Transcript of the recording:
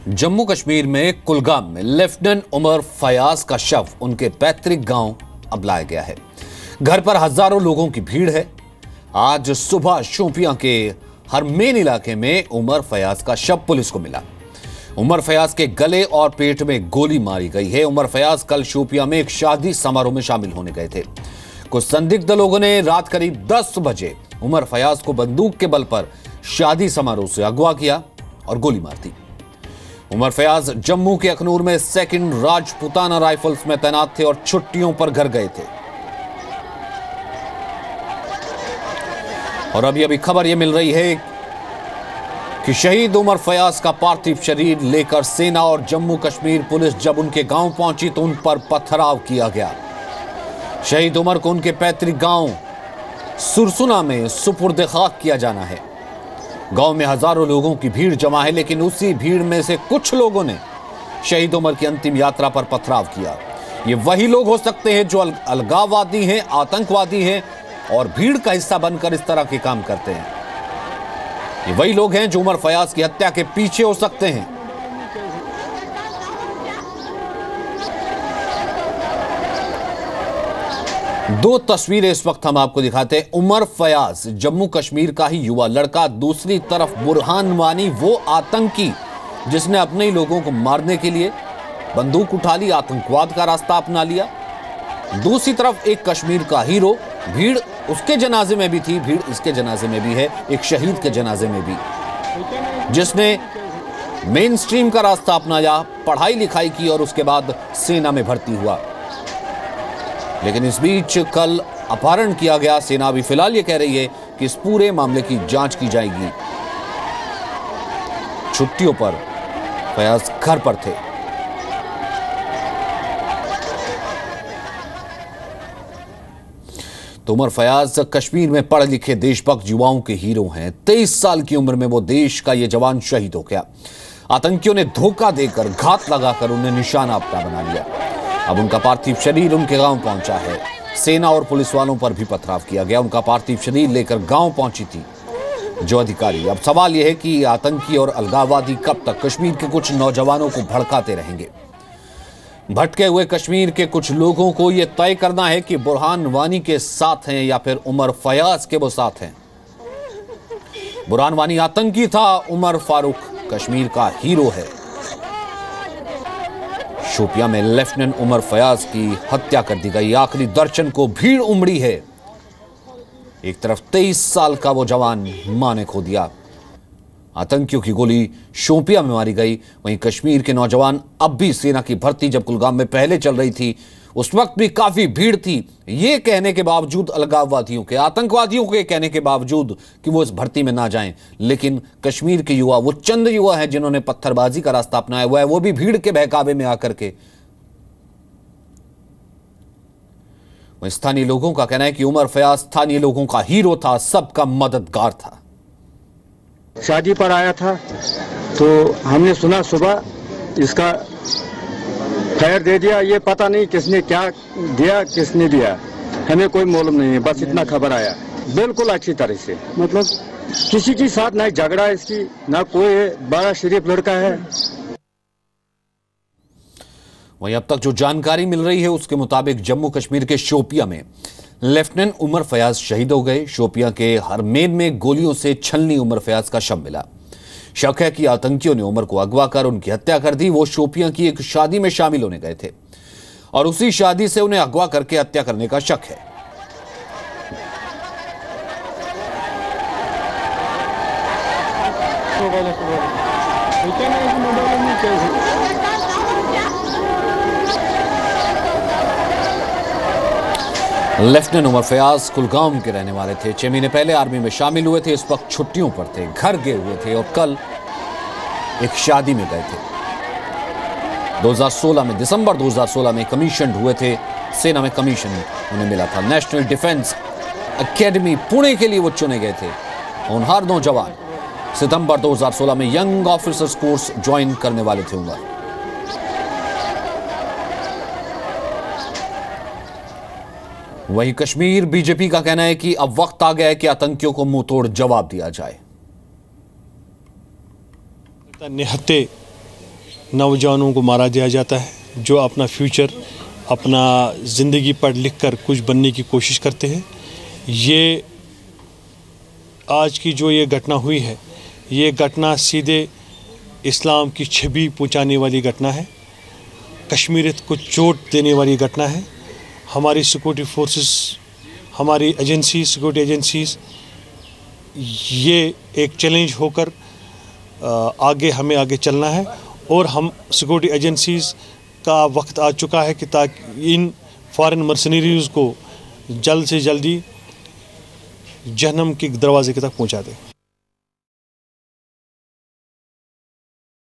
जम्मू कश्मीर में कुलगाम में लेफ्टिनेंट उमर फयाज का शव उनके पैतृक गांव अब लाया गया है। घर पर हजारों लोगों की भीड़ है। आज सुबह शोपियां के हरमेन इलाके में उमर फयाज का शव पुलिस को मिला। उमर फयाज के गले और पेट में गोली मारी गई है। उमर फयाज कल शोपियां में एक शादी समारोह में शामिल होने गए थे। कुछ संदिग्ध लोगों ने रात करीब 10 बजे उमर फयाज को बंदूक के बल पर शादी समारोह से अगवा किया और गोली मार दी। उमर फयाज जम्मू के अखनूर में 2nd राजपुताना राइफल्स में तैनात थे और छुट्टियों पर घर गए थे। और अभी खबर यह मिल रही है कि शहीद उमर फयाज का पार्थिव शरीर लेकर सेना और जम्मू कश्मीर पुलिस जब उनके गांव पहुंची तो उन पर पथराव किया गया। शहीद उमर को उनके पैतृक गांव सुरसुना में सुपुर्द खाक किया जाना है। गांव में हजारों लोगों की भीड़ जमा है, लेकिन उसी भीड़ में से कुछ लोगों ने शहीद उमर की अंतिम यात्रा पर पथराव किया। ये वही लोग हो सकते हैं जो अलगाववादी हैं, आतंकवादी हैं और भीड़ का हिस्सा बनकर इस तरह के काम करते हैं। ये वही लोग हैं जो उमर फयाज की हत्या के पीछे हो सकते हैं। दो तस्वीरें इस वक्त हम आपको दिखाते हैं। उमर फयाज जम्मू कश्मीर का ही युवा लड़का, दूसरी तरफ बुरहान वानी वो आतंकी जिसने अपने ही लोगों को मारने के लिए बंदूक उठा ली, आतंकवाद का रास्ता अपना लिया। दूसरी तरफ एक कश्मीर का हीरो, भीड़ उसके जनाजे में भी थी, भीड़ इसके जनाजे में भी है, एक शहीद के जनाजे में भी, जिसने मेन स्ट्रीम का रास्ता अपनाया, पढ़ाई लिखाई की और उसके बाद सेना में भर्ती हुआ। लेकिन इस बीच कल अपहरण किया गया। सेना अभी फिलहाल ये कह रही है कि इस पूरे मामले की जांच की जाएगी। छुट्टियों पर फयाज घर पर थे। तो उमर फयाज कश्मीर में पढ़े लिखे देशभक्त युवाओं के हीरो हैं। 23 साल की उम्र में वो देश का ये जवान शहीद हो गया। आतंकियों ने धोखा देकर, घात लगाकर उन्हें निशाना अपना बना लिया। अब उनका पार्थिव शरीर उनके गांव पहुंचा है। सेना और पुलिस वालों पर भी पथराव किया गया। उनका पार्थिव शरीर लेकर गांव पहुंची थी जो अधिकारी। अब सवाल यह है कि आतंकी और अलगाववादी कब तक कश्मीर के कुछ नौजवानों को भड़काते रहेंगे। भटके हुए कश्मीर के कुछ लोगों को यह तय करना है कि बुरहान वानी के साथ हैं या फिर उमर फयाज के वो साथ हैं। बुरहान वानी आतंकी था, उमर फारूक कश्मीर का हीरो है। शोपियां में लेफ्टिनेंट उमर फयाज की हत्या कर दी गई। आखिरी दर्शन को भीड़ उमड़ी है। एक तरफ 23 साल का वो जवान मां ने खो दिया, आतंकियों की गोली शोपियां में मारी गई। वहीं कश्मीर के नौजवान अब भी सेना की भर्ती जब कुलगाम में पहले चल रही थी उस वक्त भी काफी भीड़ थी। ये कहने के बावजूद, अलगाववादियों के, आतंकवादियों के कहने के बावजूद कि वो इस भर्ती में ना जाएं, लेकिन कश्मीर के युवा, वो चंद युवा हैं जिन्होंने पत्थरबाजी का रास्ता अपनाया हुआ है, वो भी भीड़ के बहकावे में आकर के। स्थानीय लोगों का कहना है कि उमर फयाज स्थानीय लोगों का हीरो था, सबका मददगार था। शादी पर आया था तो हमने सुना सुबह इसका खैर दे दिया। ये पता नहीं किसने क्या दिया, किसने दिया, हमें कोई मालूम नहीं है। बस इतना खबर आया। बिल्कुल अच्छी तरह से, मतलब किसी के साथ ना झगड़ा इसकी, ना कोई, बड़ा शरीफ लड़का है। वहीं अब तक जो जानकारी मिल रही है उसके मुताबिक जम्मू कश्मीर के शोपियां में लेफ्टिनेंट उमर फयाज शहीद हो गए। शोपियां के हरमेन में गोलियों से छलनी उमर फयाज का शव मिला। शक है कि आतंकियों ने उमर को अगवा कर उनकी हत्या कर दी। वो शोपियां की एक शादी में शामिल होने गए थे और उसी शादी से उन्हें अगवा करके हत्या करने का शक है। लेफ्टिनेंट उमर फयाज कुलगाम के रहने वाले थे। 6 महीने पहले आर्मी में शामिल हुए थे। इस वक्त छुट्टियों पर थे, घर गए हुए थे और कल एक शादी में गए थे। 2016 में, दिसंबर 2016 में कमीशन हुए थे। सेना में कमीशन उन्हें मिला था। नेशनल डिफेंस एकेडमी पुणे के लिए वो चुने गए थे। होनहार नौजवान सितंबर 2016 में यंग ऑफिसर्स कोर्स ज्वाइन करने वाले थे उमर। वहीं कश्मीर बीजेपी का कहना है कि अब वक्त आ गया है कि आतंकियों को मुंहतोड़ जवाब दिया जाए। निहत्ते नौजवानों को मारा दिया जाता है, जो अपना फ्यूचर, अपना ज़िंदगी पढ़ लिख कर कुछ बनने की कोशिश करते हैं। ये आज की जो ये घटना हुई है, ये घटना सीधे इस्लाम की छवि पहुँचाने वाली घटना है, कश्मीरियत को चोट देने वाली घटना है। हमारी सिक्योरिटी फोर्सेस, हमारी एजेंसी, सिक्योरिटी एजेंसीज, ये एक चैलेंज होकर हमें आगे चलना है और हम सिक्योरिटी एजेंसीज का वक्त आ चुका है कि ताकि इन फॉरेन मर्सनरीज़ को जल्द से जल्दी जहन्नम के दरवाजे तक पहुंचा दें।